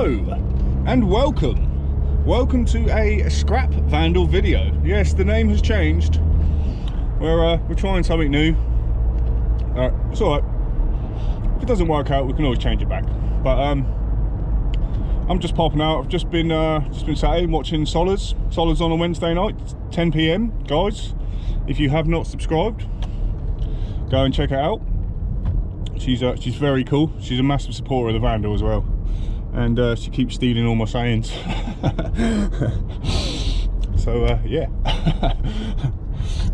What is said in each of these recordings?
Hello and welcome to a scrap vandal video. Yes, the name has changed. We're trying something new. It's alright. If it doesn't work out, we can always change it back. But I'm just popping out. I've just been sat in watching Solids on a Wednesday night, 10 PM. Guys, if you have not subscribed, go and check it out. She's very cool. She's a massive supporter of the Vandal as well, and she keeps stealing all my sayings. So yeah,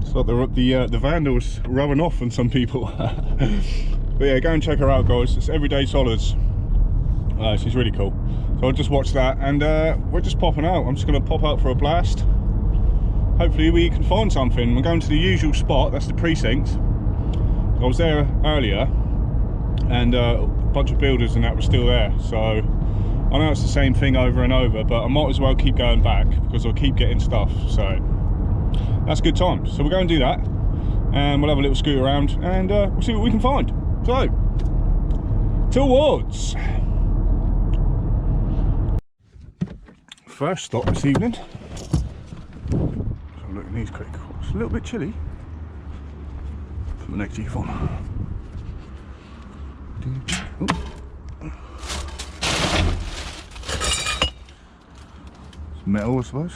it's like the Vandal's rubbing off on some people. But yeah, go and check her out, guys. It's Everyday Solids. She's really cool. So I just watched that, and we're just popping out. I'm just going to pop out for a blast. Hopefully we can find something. We're going to the usual spot. That's the precinct. I was there earlier, and a bunch of builders and that were still there, so I know it's the same thing over and over, but I might as well keep going back because I'll keep getting stuff. So that's a good time. So we'll go and do that, and we'll have a little scoot around, and we'll see what we can find. So towards first stop this evening. So look at these quick. It's a little bit chilly. Put my next on. It's metal, I suppose.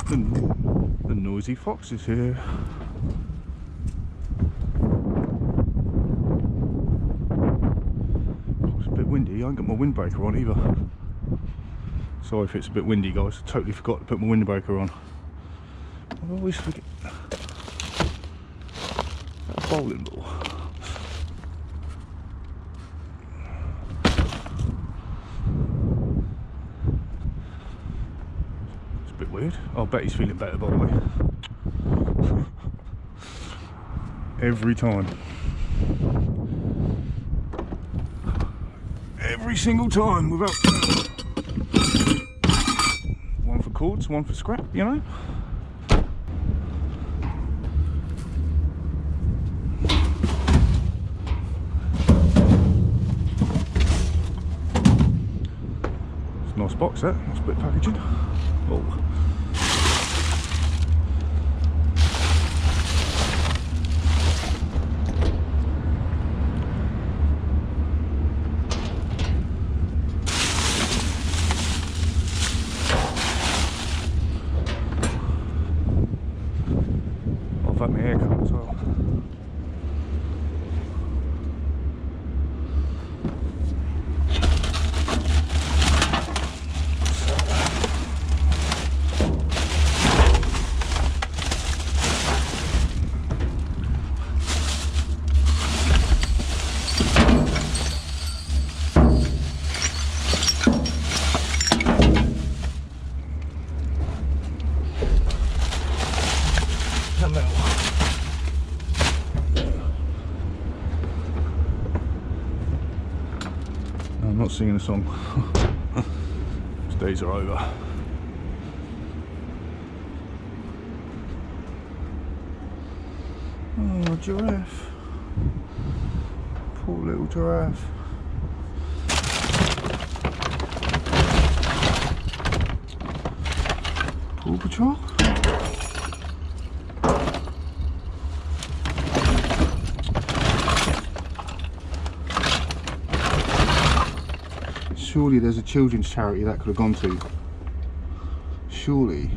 The noisy fox is here. Windy. I ain't got my windbreaker on either. Sorry if it's a bit windy, guys. I totally forgot to put my windbreaker on. I always forget. That bowling ball. It's a bit weird. I bet he's feeling better, by the way. Every time. Every single time, without one for cords, one for scrap, you know. It's a nice box, that. Nice bit of packaging. Oh. I've had my haircut as well. I'm not singing a song. Those days are over. Oh, giraffe. Poor little giraffe. Paw Patrol? Surely there's a children's charity that could have gone to. Surely.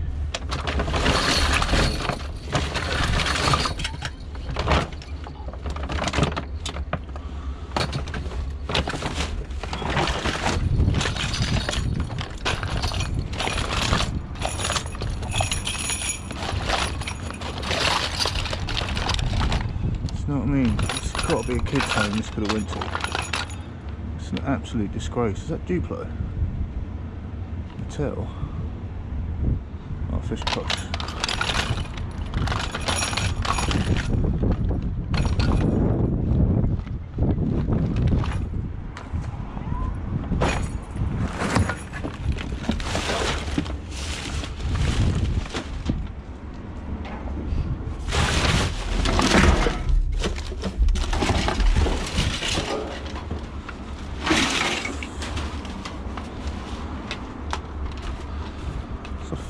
You know what I mean? It's got to be a kid's home this could have went to. It's an absolute disgrace. Is that Duplo? Mattel? Oh, fish pucks.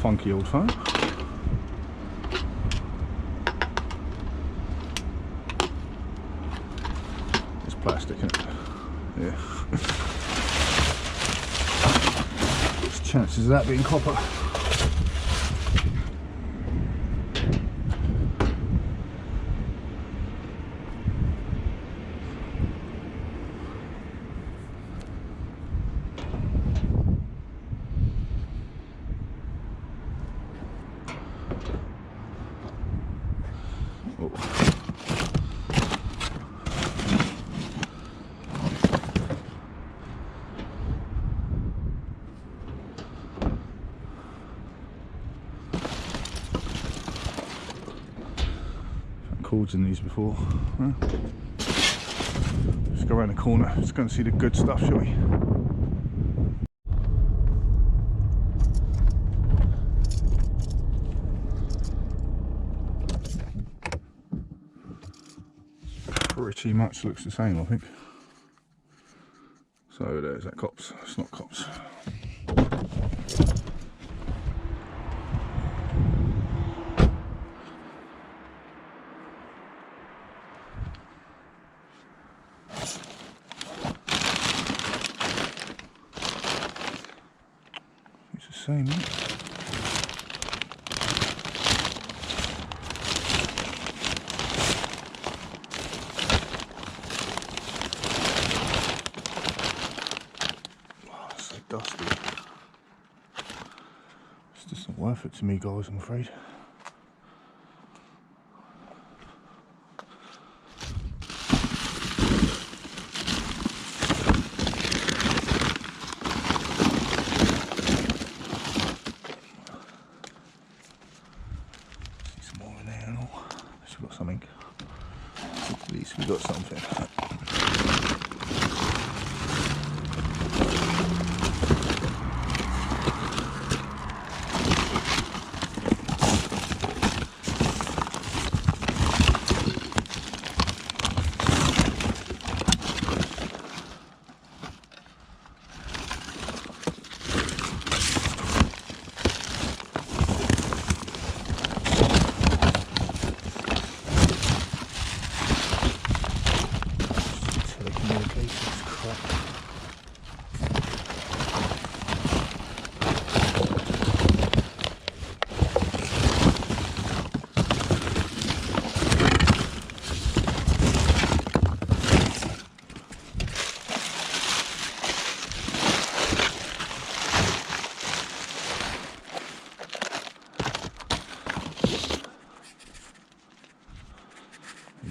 funky old phone. It's plastic, isn't it? Yeah. What's the chances of that being copper? Cords in these before. Let's go around the corner. Let's go and see the good stuff, shall we? Pretty much looks the same, I think. So there's that cops. It's not cops. It's the same, isn't it? Dusty. It's just not worth it to me, guys, I'm afraid. See some more in there and all. At least we've got something. At least we've got something.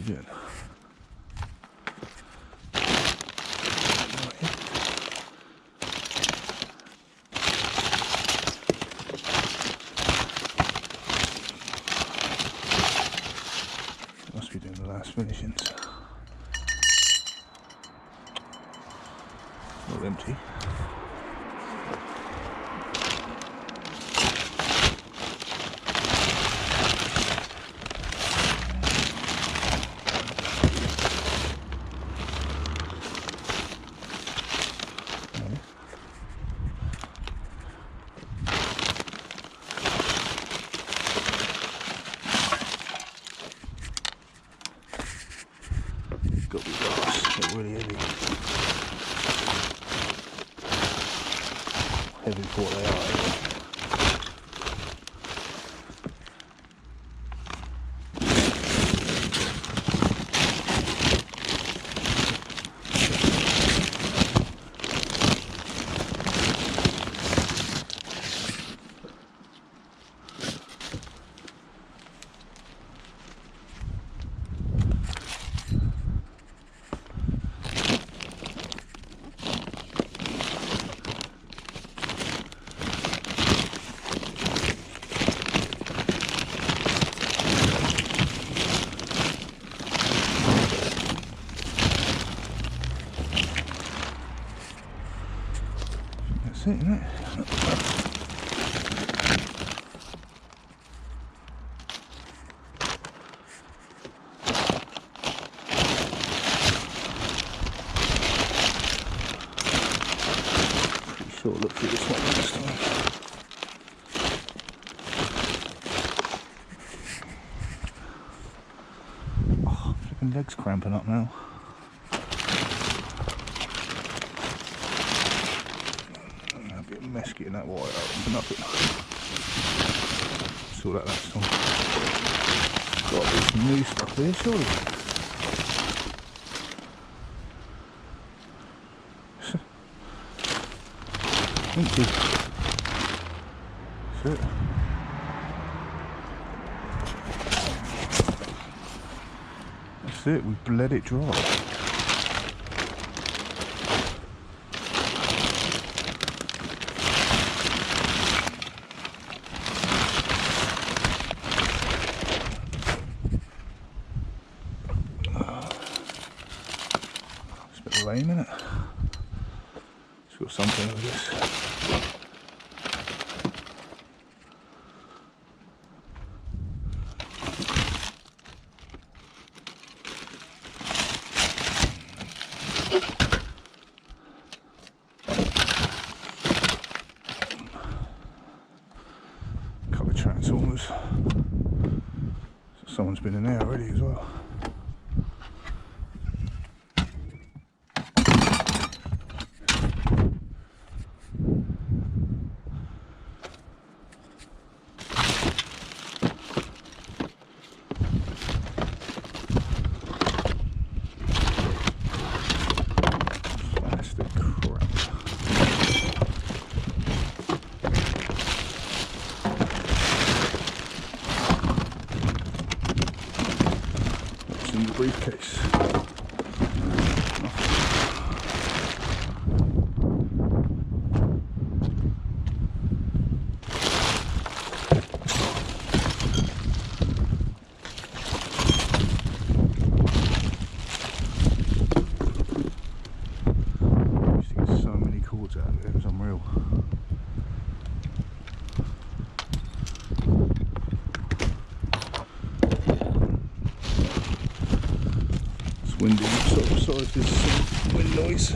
Good. Must be doing the last finishings. Not empty. Got to be glass, they're really heavy. Heavy for what they are. That's it, isn't it? Pretty sure it looks at this one next time. flipping leg's cramping up now. A bit of mess getting that wire open up it. Sort that last time. Got to be some new stuff here, surely. Empty. That's it. That's it, we've bled it dry. It's a bit lame, isn't it? It's got something of this. Transformers. So someone's been in there already as well. Plastic crap. In the briefcase. I used to get so many cords out of it, it was unreal. Windy, sorry if there's some wind noise.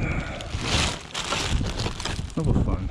Another phone.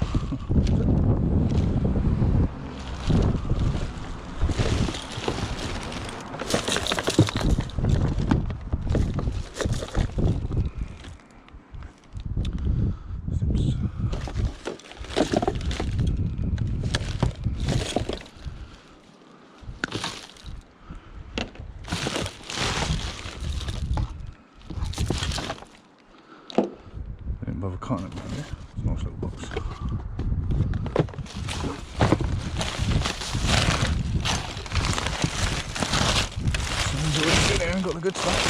Bother cutting it around here. It's a nice little box. Someone's already been there and got the good stuff.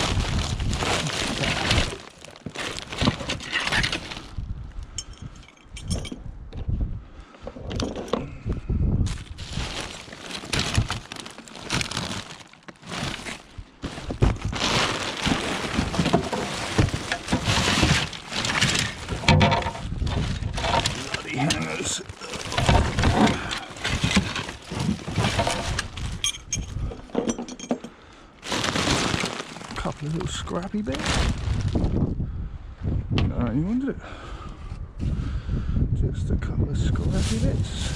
Hangers. A couple of little scrappy bits. No, you wanted it. Just a couple of scrappy bits.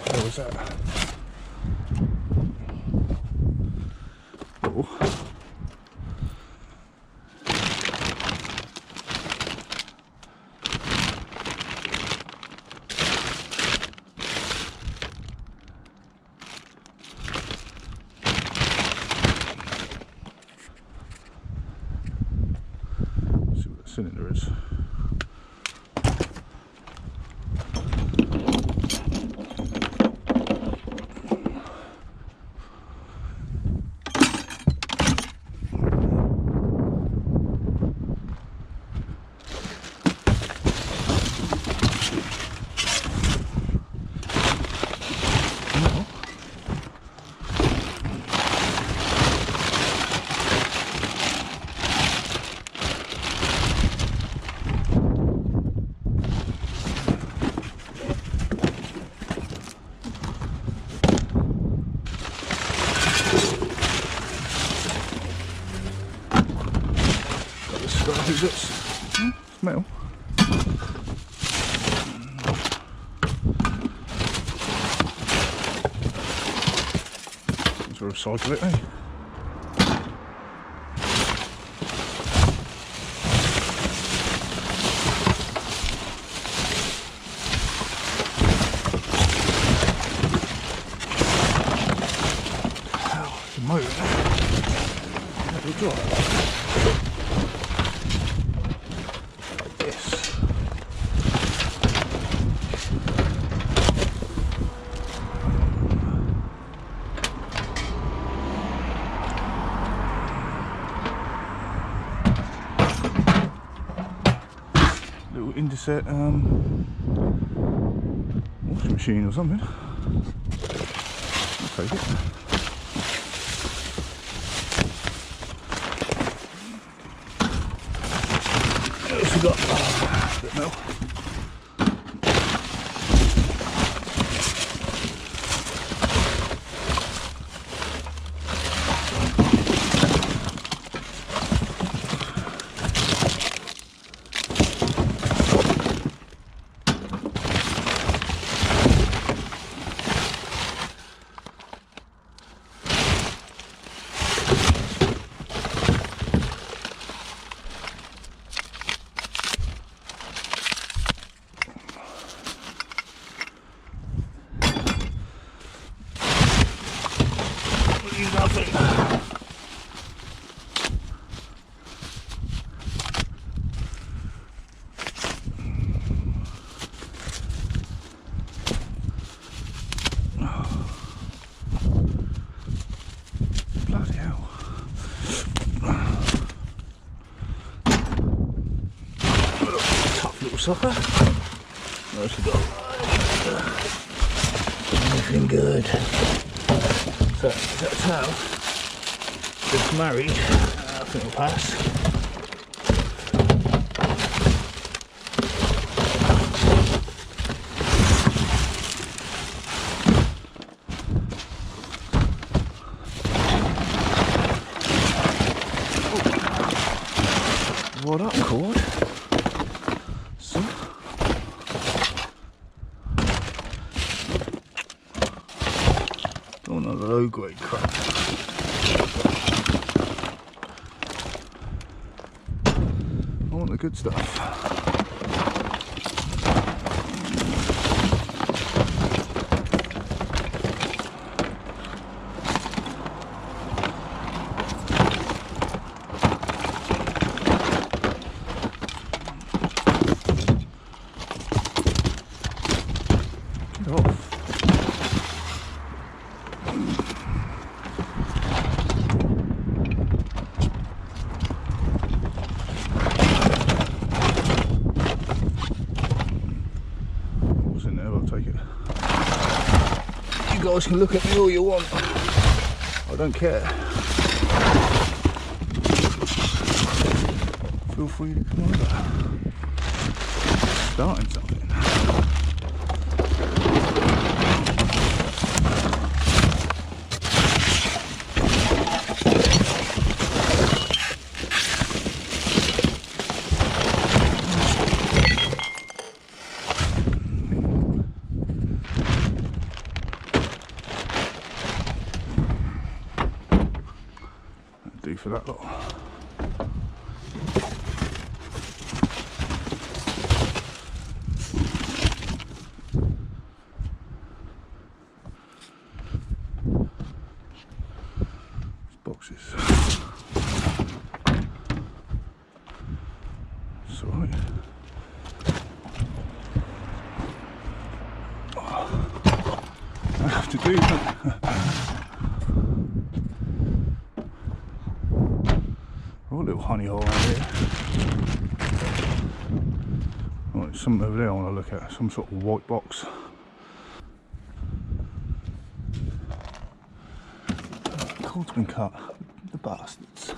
What was that? Oh. Let's see what the cylinder is. these bits. It's metal. Let's recycle it, eh? Motor. Let it dry. Like this. Little Indeset washing machine or something. I'll take it. We got a bit more. Nothing. Bloody hell. Tough little sucker. Where's he got? Anything good. So, is that a towel? Just married. I think it'll pass. What up, cord? So. Don't want low grade crap. I want the good stuff. Get off. Take it. You guys can look at me all you want. I don't care. Feel free to come over. Starting something. Do for that lot. Boxes. It's alright. Oh, I have to do that. Right, little honey hole around here. Right, something over there I want to look at, some sort of white box. Cord's been cut, the bastards.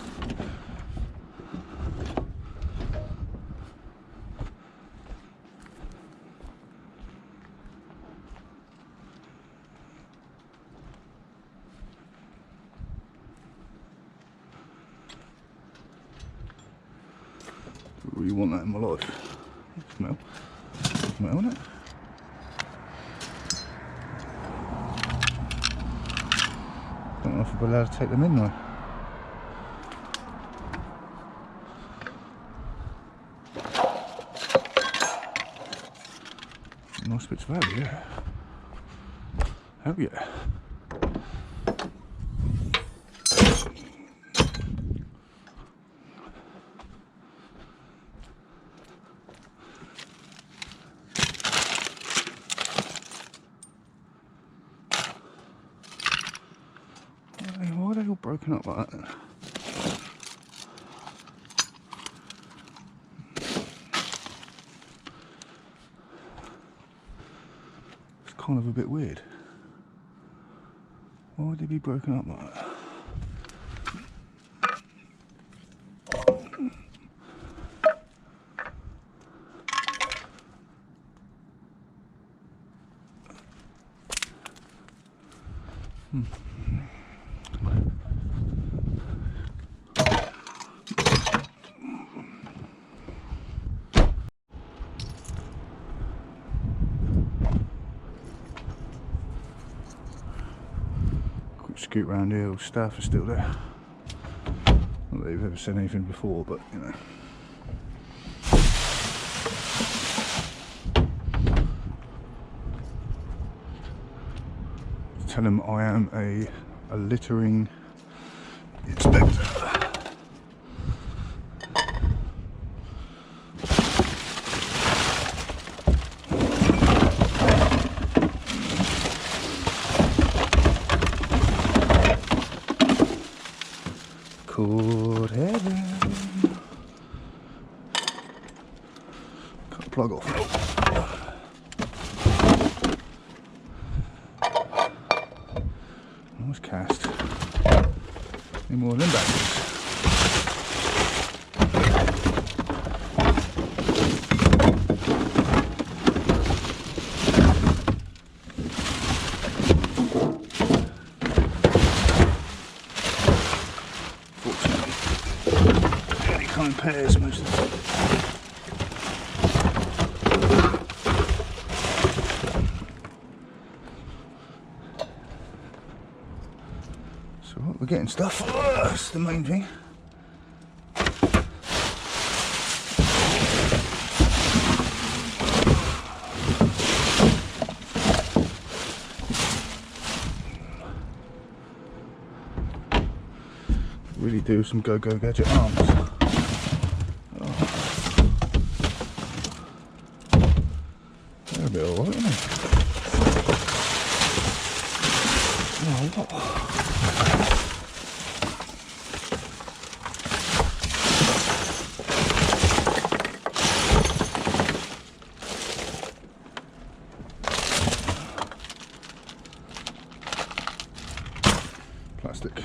really want that in my life. Smell it. Don't know if I'll be allowed to take them in though. Nice bits of value, yeah. Oh yeah. Why are they all broken up like that? It's kind of a bit weird. Why would they be broken up like that? Quick scoot round here, all staff are still there. Not that they've ever said anything before, but you know. Tell them I am a littering inspector. Called heaven. Cut the plug off. Nice cast. Any more of them batteries? In pairs most of the time. So we're getting stuff. That's the main thing. Really do some go-go gadget arms. They're a bit alright, aren't they? Oh, what? Plastic.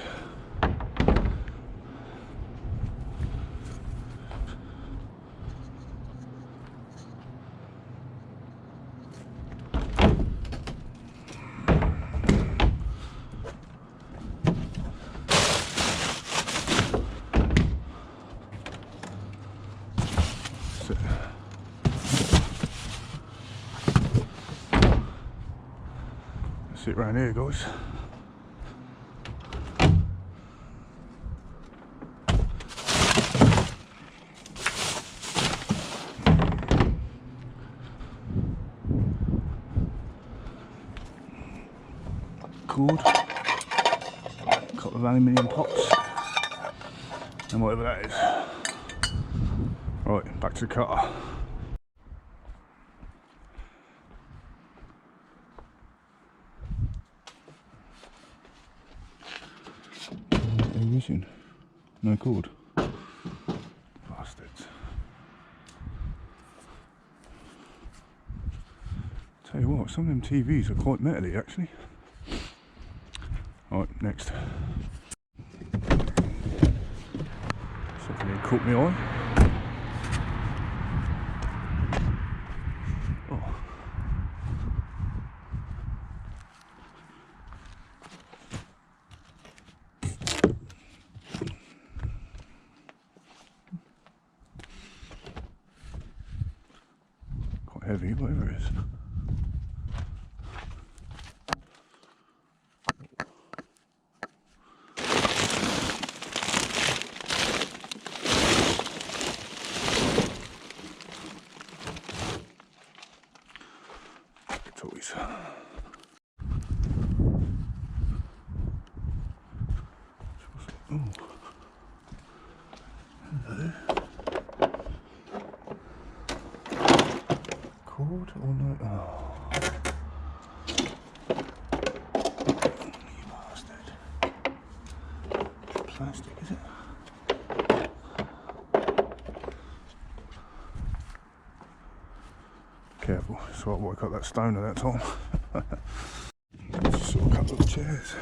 Sit around here, guys. Cord, a couple of aluminium pots, and whatever that is. Right, back to the cutter. Are you missing? No cord. Bastards. Tell you what, some of them TVs are quite metally actually. Right, next. Something that caught my eye. Oh. heavy, whatever it is. Toys. Oh. Hello. Cord or no? Oh. You bastard. Plastic, is it? Careful, so I woke up that stone at that time. Just saw a couple of chairs.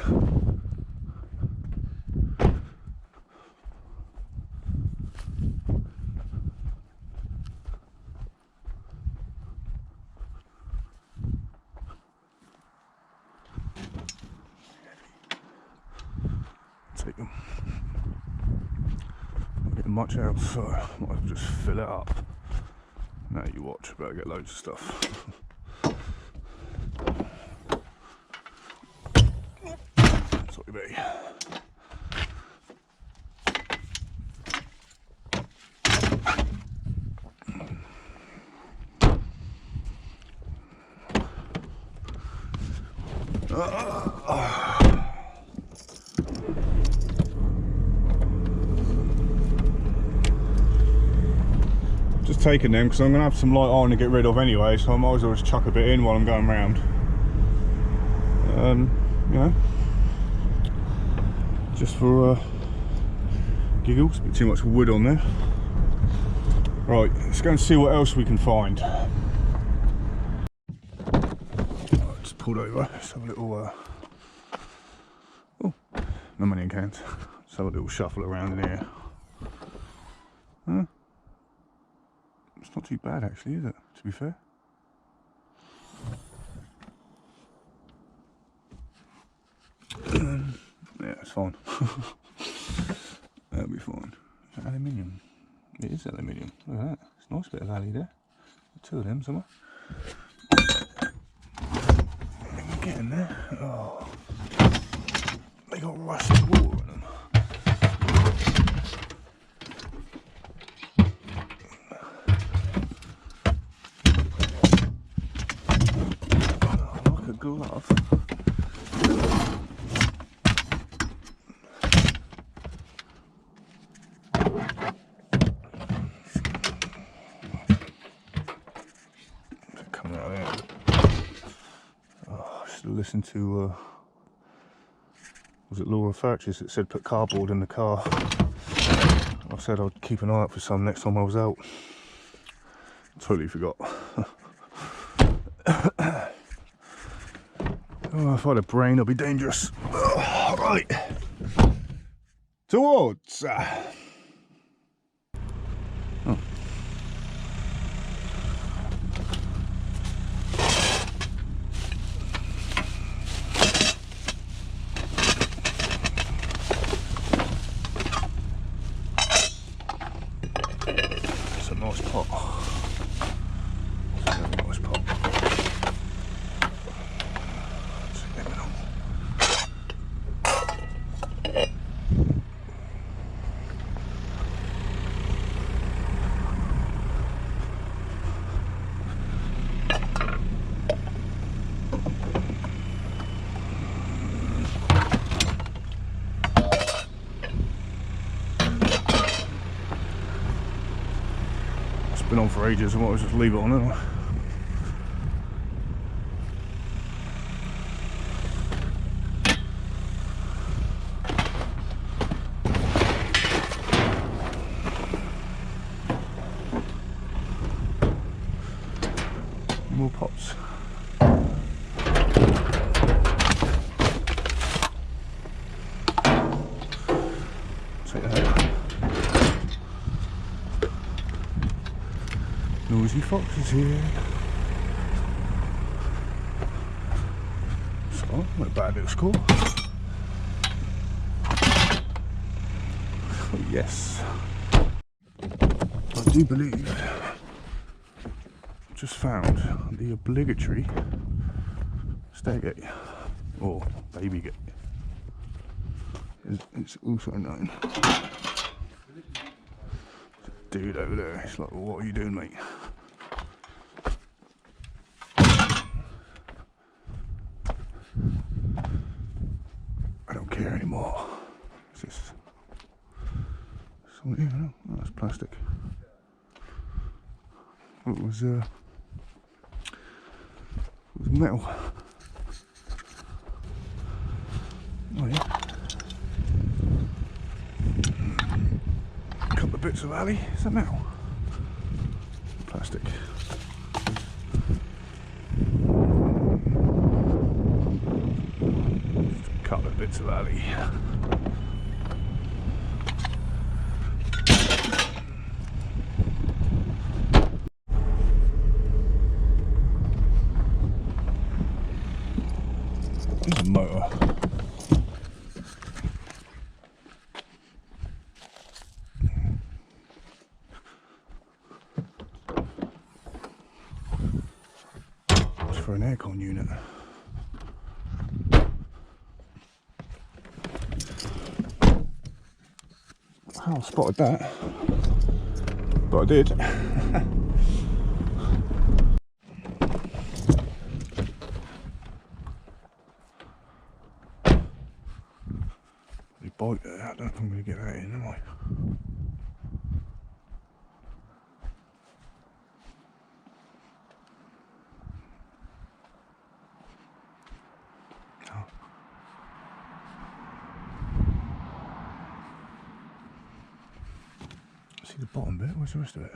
Take them. Not getting much else, so I might as well just fill it up. Now you watch, better get loads of stuff. Sorry, baby. Just taking them because I'm going to have some light on to get rid of anyway, so I might as well just chuck a bit in while I'm going round. You know, just for giggles. A bit too much wood on there. Right, let's go and see what else we can find. Just pulled over. Let's have a little. Oh, no money in cans. Let's have a little shuffle around in here. Huh? It's not too bad actually, is it? To be fair. Yeah, it's fine. That'll be fine. Is that aluminium? It is aluminium. Look at that. It's a nice bit of alley there. Two of them somewhere. We're getting there. Oh, they got rusty water in them. Oh, like a glove. Coming out there. Oh, I should have listened to was it Laura Furch's that said put cardboard in the car. I said I'd keep an eye out for some next time I was out. Totally forgot. Oh, if I had a brain, I'd be dangerous. Oh, right. Towards. Oh. It's a nice pot. It's a really nice pot. Been on for ages, I might as well just leave it on, haven't I? More pots. Take that. Noisy foxes here. So, not a bad little score. Oh, yes. I do believe just found the obligatory stairgate, or baby gate, it's also known. Dude over there, it's like, what are you doing, mate? I don't care anymore. It's just something, I don't know. Oh, that's plastic. It was metal. Oh yeah. A couple of bits of alley. Is that metal? Plastic. Just a couple of bits of alley. There's a motor. It's for an aircon unit. I spotted that, but I did. The bike there, I don't know if I'm going to get that in, am I? Oh. See the bottom bit, where's the rest of it?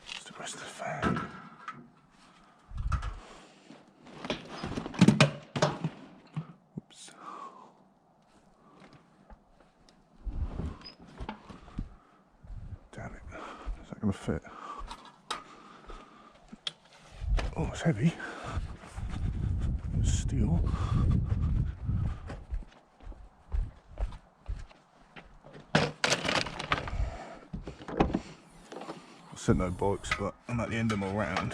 Where's the rest of the fan? Oops. Damn it, is that going to fit? Oh, it's heavy. It's steel. I sent no bikes, but I'm at the end of my round.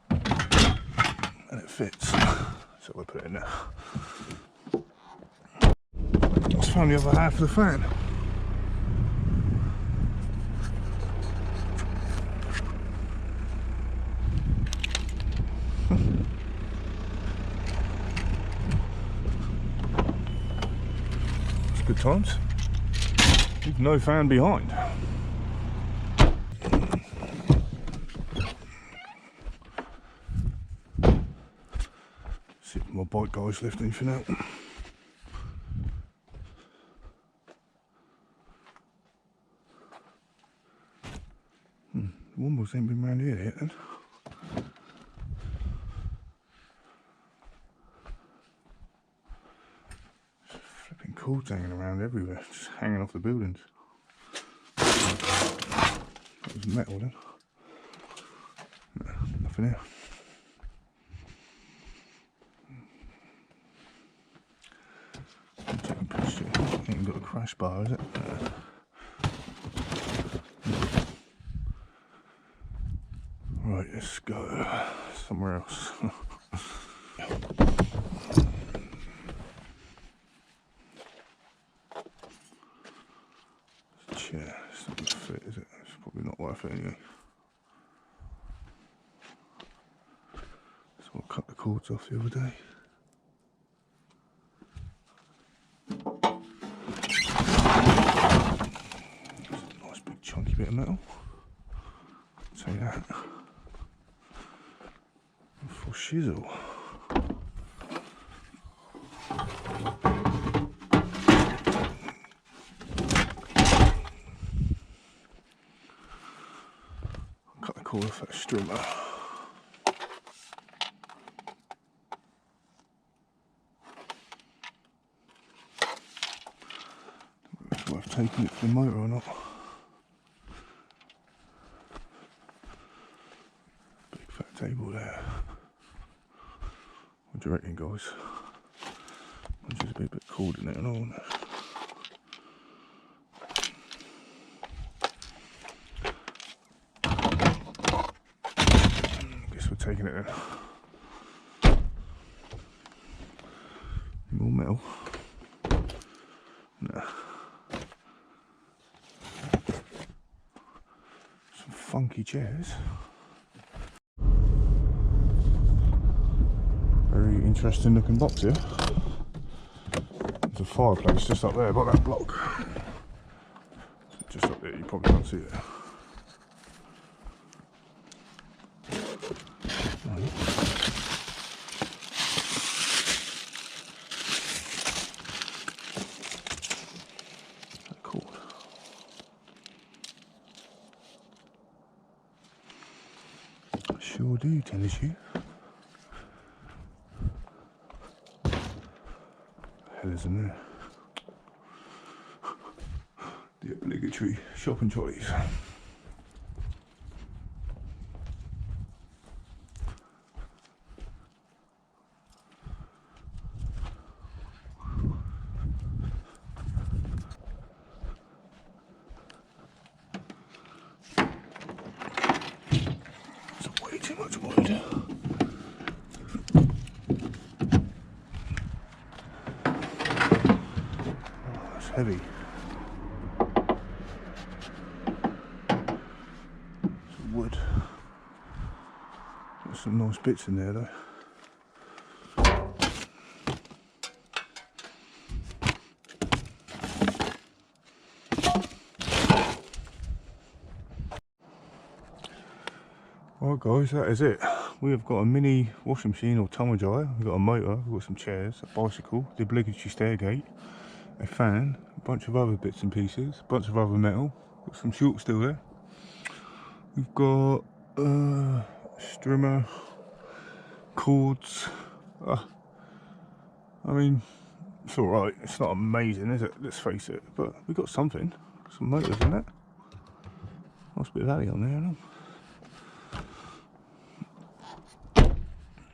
And it fits. So we'll put it in there. Let's find the other half of the fan. It's good times. Leave no fan behind. See if my bike guys lift anything out. The Wombles ain't been around here yet then. Flipping cords hanging around everywhere, just hanging off the buildings. That was metal then. No, nothing here. Ain't got a crash bar, is it? Right, let's go somewhere else. Chair, it's not going to fit, is it? It's probably not worth it anyway. So I cut the cords off the other day. Nice big chunky bit of metal. I'll tell you that. For shizzle. Cut the cord off that strimmer. Don't know if it's worth taking it to the motor or not. table there. What do you reckon, guys? Might just be a bit cold in there and all. Guess we're taking it in. More metal. Nah. Some funky chairs. Very interesting looking box here. There's a fireplace just up there by that block. Just up there, you probably can't see it. Cool. Sure do, tennis shoe. Hell is in there. The obligatory shopping trolleys. It's way too much wood. Heavy. Some wood. Got some nice bits in there though. Alright guys, that is it. We have got a mini washing machine or tumble dryer, we've got a motor, we've got some chairs, a bicycle, the obligatory stairgate, a fan, a bunch of other bits and pieces, a bunch of other metal, got some shorts still there. We've got strimmer, cords. I mean, it's alright, it's not amazing, is it? Let's face it, but we've got something, some motors in it. Nice bit of alley on there, isn't it?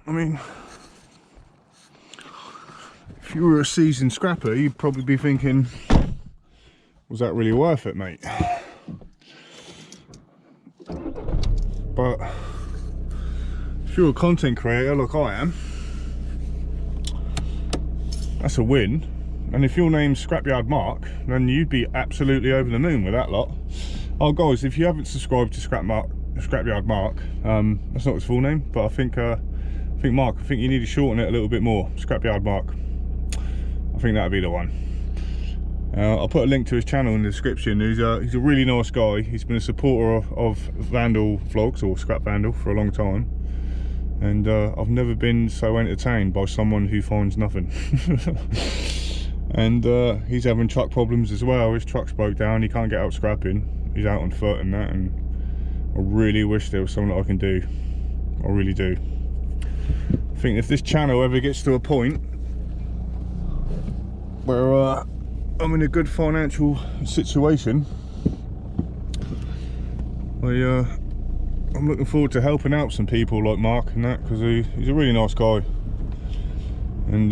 I mean, if you were a seasoned scrapper, you'd probably be thinking, was that really worth it, mate? But if you're a content creator like I am, that's a win. And if your name's Scrapyard Mark, then you'd be absolutely over the moon with that lot. Oh guys, if you haven't subscribed to Scrapyard Mark, that's not his full name, but I think Mark, I think you need to shorten it a little bit more. Scrapyard Mark. I think that'd be the one. I'll put a link to his channel in the description. He's a really nice guy. He's been a supporter of Vandal vlogs or Scrap Vandal for a long time, and I've never been so entertained by someone who finds nothing. And he's having truck problems as well. His truck's broke down, he can't get out scrapping, he's out on foot and that, and I really wish there was something that I can do. I really do. I think if this channel ever gets to a point where I'm in a good financial situation, I'm looking forward to helping out some people like Mark and that, because he's a really nice guy. And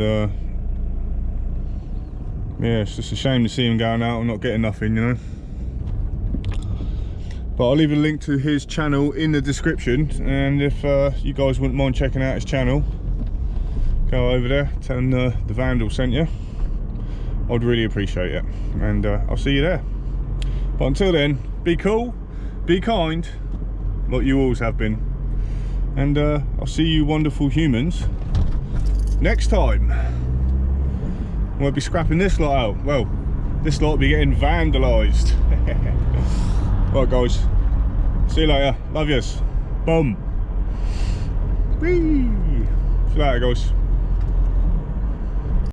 yeah, it's just a shame to see him going out and not getting nothing, you know. But I'll leave a link to his channel in the description, and if you guys wouldn't mind checking out his channel, go over there, tell him the Vandal sent you. I'd really appreciate it, and I'll see you there. But until then, be cool, be kind, like you always have been, and I'll see you wonderful humans next time. We'll be scrapping this lot out. Well, this lot will be getting vandalised. Right guys, see you later, love yous, boom. Whee! See you later guys.